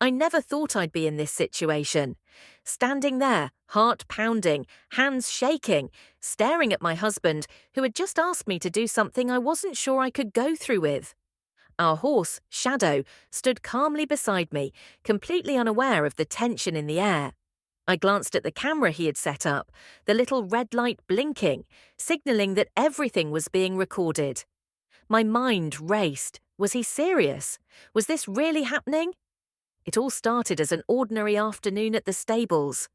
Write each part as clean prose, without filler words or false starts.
I never thought I'd be in this situation. Standing there, heart pounding, hands shaking, staring at my husband, who had just asked me to do something I wasn't sure I could go through with. Our horse, Shadow, stood calmly beside me, completely unaware of the tension in the air. I glanced at the camera he had set up, the little red light blinking, signaling that everything was being recorded. My mind raced. Was he serious? Was this really happening? It all started as an ordinary afternoon at the stables.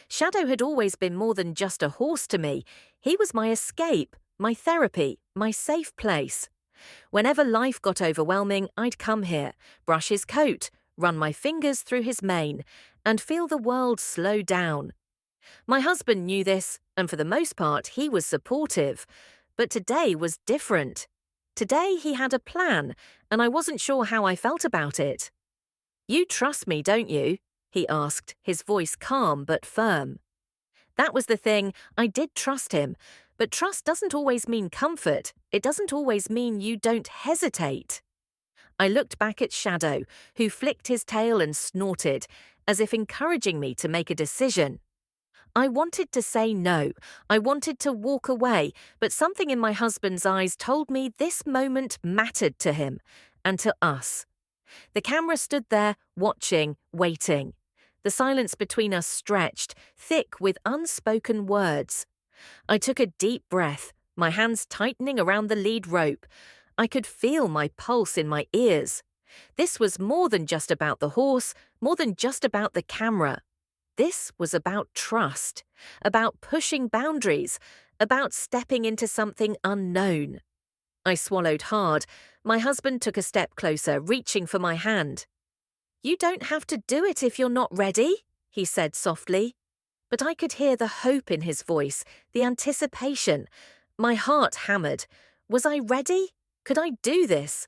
Shadow had always been more than just a horse to me. He was my escape, my therapy, my safe place. Whenever life got overwhelming, I'd come here, brush his coat, run my fingers through his mane, and feel the world slow down. My husband knew this, and for the most part, he was supportive. But today was different. Today he had a plan, and I wasn't sure how I felt about it. "You trust me, don't you?" he asked, his voice calm but firm. That was the thing, I did trust him, but trust doesn't always mean comfort. It doesn't always mean you don't hesitate. I looked back at Shadow, who flicked his tail and snorted, as if encouraging me to make a decision. I wanted to say no. I wanted to walk away, but something in my husband's eyes told me this moment mattered to him and to us. The camera stood there, watching, waiting. The silence between us stretched, thick with unspoken words. I took a deep breath, my hands tightening around the lead rope. I could feel my pulse in my ears. This was more than just about the horse, more than just about the camera. This was about trust, about pushing boundaries, about stepping into something unknown. I swallowed hard. My husband took a step closer, reaching for my hand. "You don't have to do it if you're not ready," he said softly. But I could hear the hope in his voice, the anticipation. My heart hammered. Was I ready? Could I do this?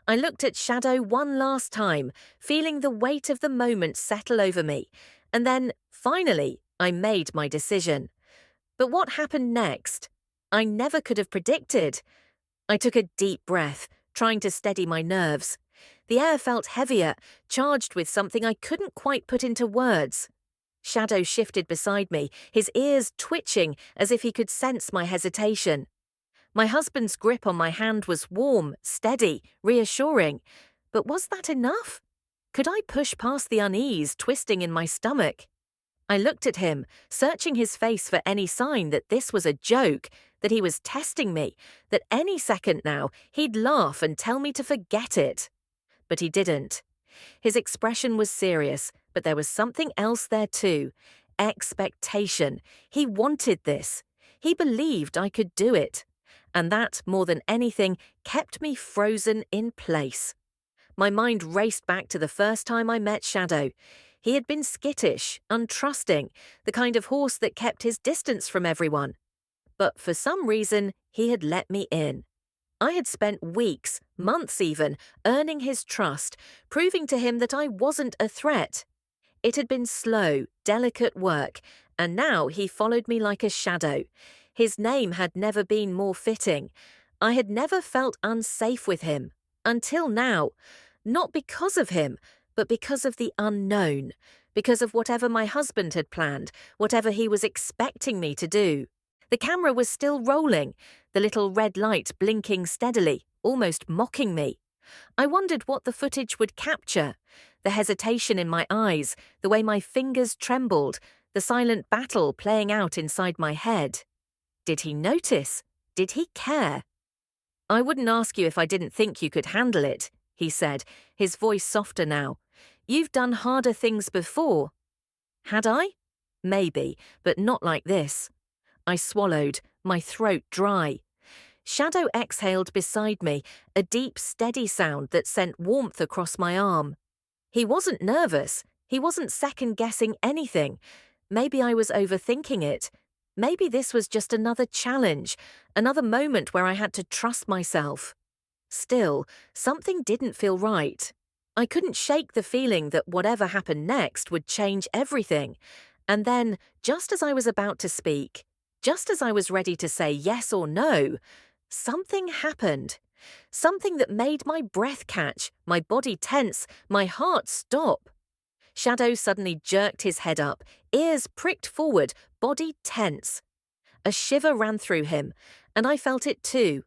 I looked at Shadow one last time, feeling the weight of the moment settle over me. And then, finally, I made my decision. But what happened next? I never could have predicted. I took a deep breath, trying to steady my nerves. The air felt heavier, charged with something I couldn't quite put into words. Shadow shifted beside me, his ears twitching as if he could sense my hesitation. My husband's grip on my hand was warm, steady, reassuring. But was that enough? Could I push past the unease twisting in my stomach? I looked at him, searching his face for any sign that this was a joke, that he was testing me, that any second now he'd laugh and tell me to forget it. But he didn't. His expression was serious, but there was something else there too. Expectation. He wanted this. He believed I could do it. And that, more than anything, kept me frozen in place. My mind raced back to the first time I met Shadow. He had been skittish, untrusting, the kind of horse that kept his distance from everyone. But for some reason, he had let me in. I had spent weeks, months even, earning his trust, proving to him that I wasn't a threat. It had been slow, delicate work, and now he followed me like a shadow. His name had never been more fitting. I had never felt unsafe with him. Until now. Not because of him, but because of the unknown. Because of whatever my husband had planned, whatever he was expecting me to do. The camera was still rolling, the little red light blinking steadily, almost mocking me. I wondered what the footage would capture. The hesitation in my eyes, the way my fingers trembled, the silent battle playing out inside my head. Did he notice? Did he care? "I wouldn't ask you if I didn't think you could handle it," he said, his voice softer now. "You've done harder things before." Had I? Maybe, but not like this. I swallowed, my throat dry. Shadow exhaled beside me, a deep, steady sound that sent warmth across my arm. He wasn't nervous. He wasn't second-guessing anything. Maybe I was overthinking it. Maybe this was just another challenge, another moment where I had to trust myself. Still, something didn't feel right. I couldn't shake the feeling that whatever happened next would change everything. And then, just as I was about to speak, just as I was ready to say yes or no, something happened. Something that made my breath catch, my body tense, my heart stop. Shadow suddenly jerked his head up, ears pricked forward, body tense. A shiver ran through him, and I felt it too.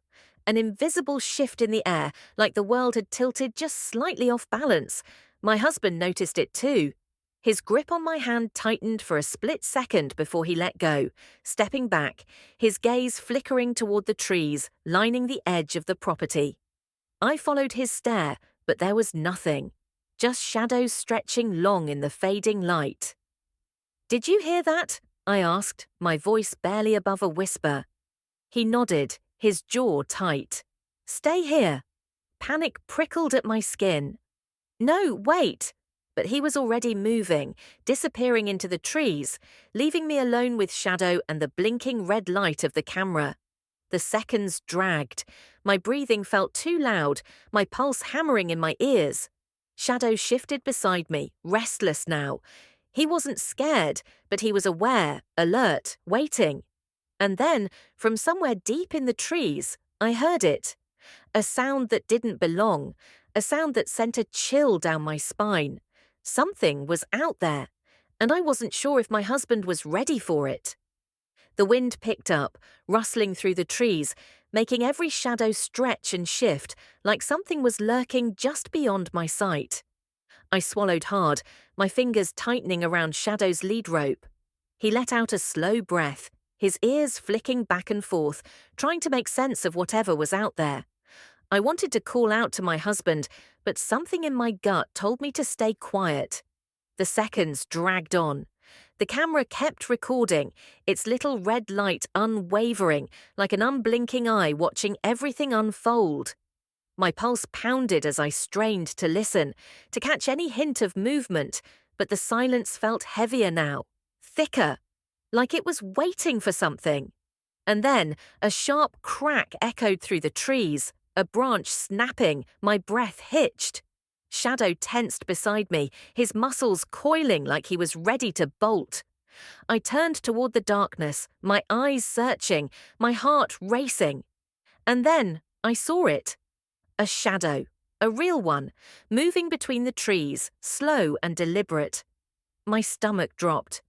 An invisible shift in the air, like the world had tilted just slightly off balance. My husband noticed it too. His grip on my hand tightened for a split second before he let go, stepping back, his gaze flickering toward the trees lining the edge of the property. I followed his stare, but there was nothing. Just shadows stretching long in the fading light. "Did you hear that?" I asked, my voice barely above a whisper. He nodded, his jaw tight. "Stay here." Panic prickled at my skin. "No, wait." But he was already moving, disappearing into the trees, leaving me alone with Shadow and the blinking red light of the camera. The seconds dragged. My breathing felt too loud, my pulse hammering in my ears. Shadow shifted beside me, restless now. He wasn't scared, but he was aware, alert, waiting. And then, from somewhere deep in the trees, I heard it. A sound that didn't belong, a sound that sent a chill down my spine. Something was out there, and I wasn't sure if my husband was ready for it. The wind picked up, rustling through the trees, making every shadow stretch and shift, like something was lurking just beyond my sight. I swallowed hard, my fingers tightening around Shadow's lead rope. He let out a slow breath, his ears flicking back and forth, trying to make sense of whatever was out there. I wanted to call out to my husband, but something in my gut told me to stay quiet. The seconds dragged on. The camera kept recording, its little red light unwavering, like an unblinking eye watching everything unfold. My pulse pounded as I strained to listen, to catch any hint of movement, but the silence felt heavier now, thicker, like it was waiting for something. And then a sharp crack echoed through the trees, a branch snapping, my breath hitched. Shadow tensed beside me, his muscles coiling like he was ready to bolt. I turned toward the darkness, my eyes searching, my heart racing. And then I saw it. A shadow, a real one, moving between the trees, slow and deliberate. My stomach dropped.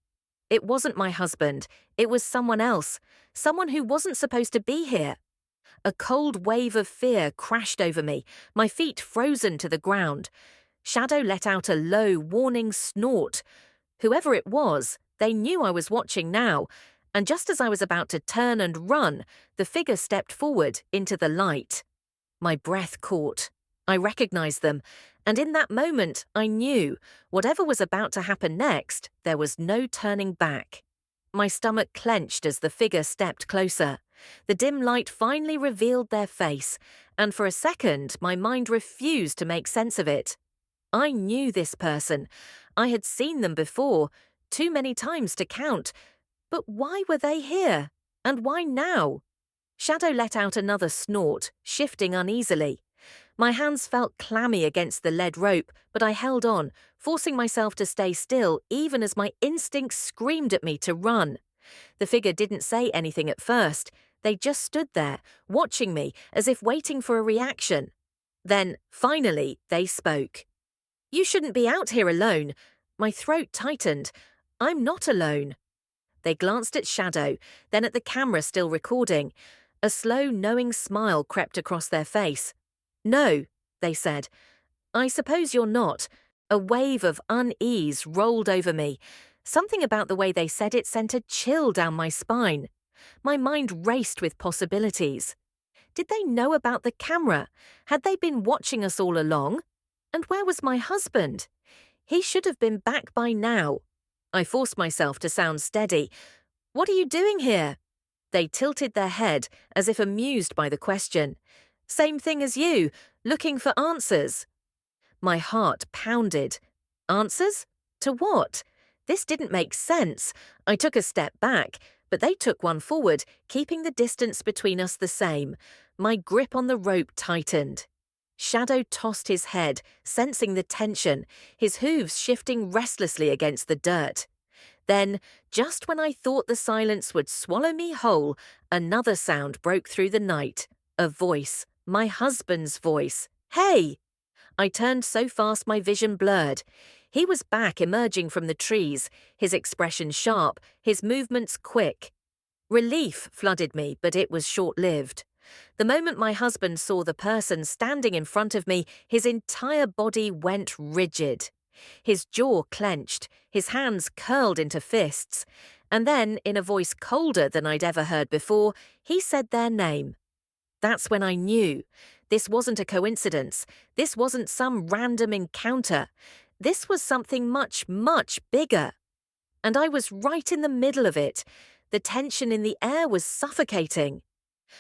It wasn't my husband, it was someone else, someone who wasn't supposed to be here. A cold wave of fear crashed over me, my feet frozen to the ground. Shadow let out a low, warning snort. Whoever it was, they knew I was watching now, and just as I was about to turn and run, the figure stepped forward into the light. My breath caught. I recognized them, and in that moment I knew, whatever was about to happen next, there was no turning back. My stomach clenched as the figure stepped closer. The dim light finally revealed their face, and for a second my mind refused to make sense of it. I knew this person. I had seen them before, too many times to count. But why were they here? And why now? Shadow let out another snort, shifting uneasily. My hands felt clammy against the lead rope, but I held on, forcing myself to stay still even as my instincts screamed at me to run. The figure didn't say anything at first. They just stood there, watching me as if waiting for a reaction. Then, finally, they spoke. "You shouldn't be out here alone." My throat tightened. "I'm not alone." They glanced at Shadow, then at the camera still recording. A slow, knowing smile crept across their face. "No," they said. "I suppose you're not." A wave of unease rolled over me. Something about the way they said it sent a chill down my spine. My mind raced with possibilities. Did they know about the camera? Had they been watching us all along? And where was my husband? He should have been back by now. I forced myself to sound steady. "What are you doing here?" They tilted their head, as if amused by the question. "Same thing as you, looking for answers." My heart pounded. Answers? To what? This didn't make sense. I took a step back, but they took one forward, keeping the distance between us the same. My grip on the rope tightened. Shadow tossed his head, sensing the tension, his hooves shifting restlessly against the dirt. Then, just when I thought the silence would swallow me whole, another sound broke through the night. A voice, my husband's voice. "Hey!" I turned so fast my vision blurred. He was back, emerging from the trees, his expression sharp, his movements quick. Relief flooded me, but it was short-lived. The moment my husband saw the person standing in front of me, his entire body went rigid. His jaw clenched, his hands curled into fists, and then, in a voice colder than I'd ever heard before, he said their name. That's when I knew. This wasn't a coincidence. This wasn't some random encounter. This was something much, much bigger. And I was right in the middle of it. The tension in the air was suffocating.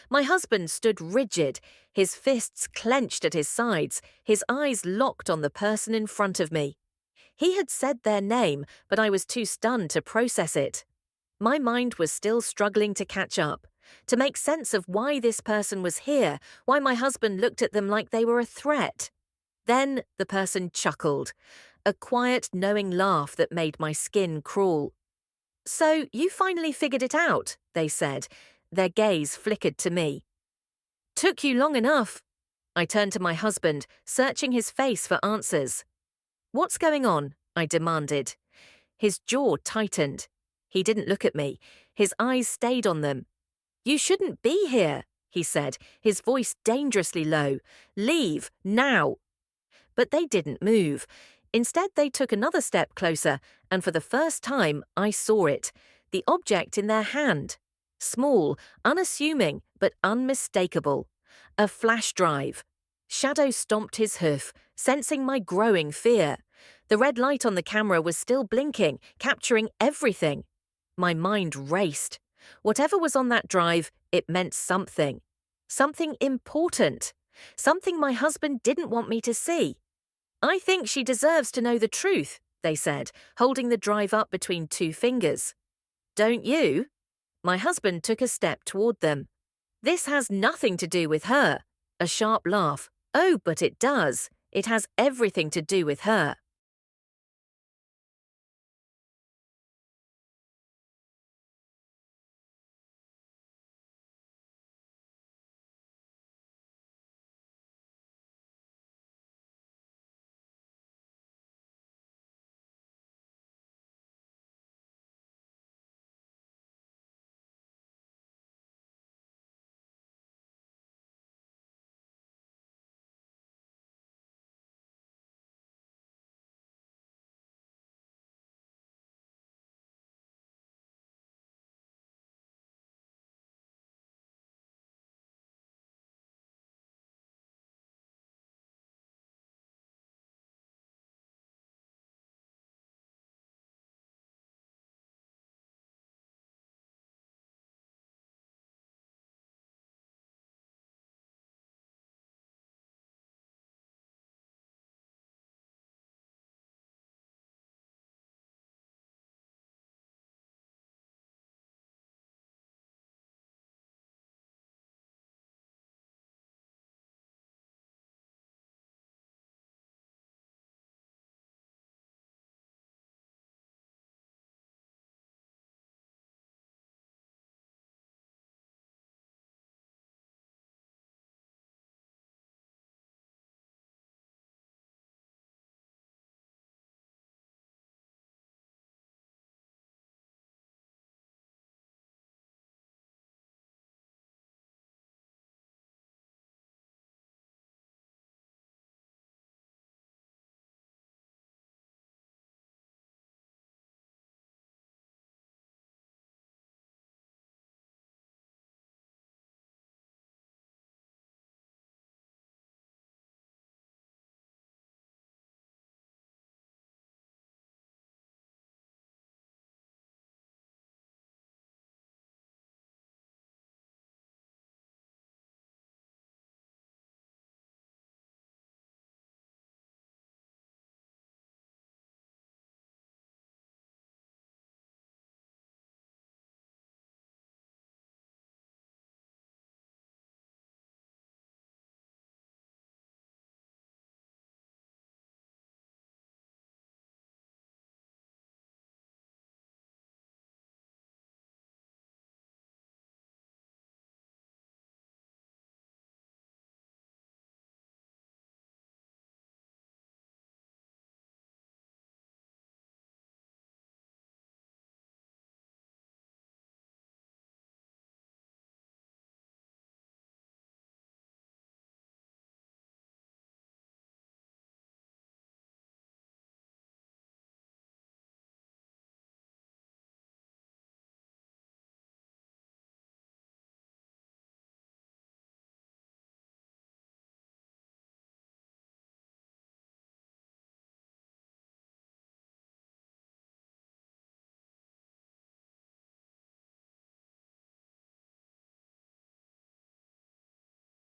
My husband stood rigid, his fists clenched at his sides, his eyes locked on the person in front of me. He had said their name, but I was too stunned to process it. My mind was still struggling to catch up, to make sense of why this person was here, why my husband looked at them like they were a threat. Then the person chuckled, a quiet, knowing laugh that made my skin crawl. "So you finally figured it out," they said. Their gaze flickered to me. "Took you long enough." I turned to my husband, searching his face for answers. "What's going on?" I demanded. His jaw tightened. He didn't look at me. His eyes stayed on them. "You shouldn't be here," he said, his voice dangerously low. "Leave, now." But they didn't move. Instead, they took another step closer, and for the first time, I saw it, the object in their hand. Small, unassuming, but unmistakable. A flash drive. Shadow stomped his hoof, sensing my growing fear. The red light on the camera was still blinking, capturing everything. My mind raced. Whatever was on that drive, it meant something. Something important. Something my husband didn't want me to see. "I think she deserves to know the truth," they said, holding the drive up between two fingers. "Don't you?" My husband took a step toward them. "This has nothing to do with her." A sharp laugh. "Oh, but it does. It has everything to do with her."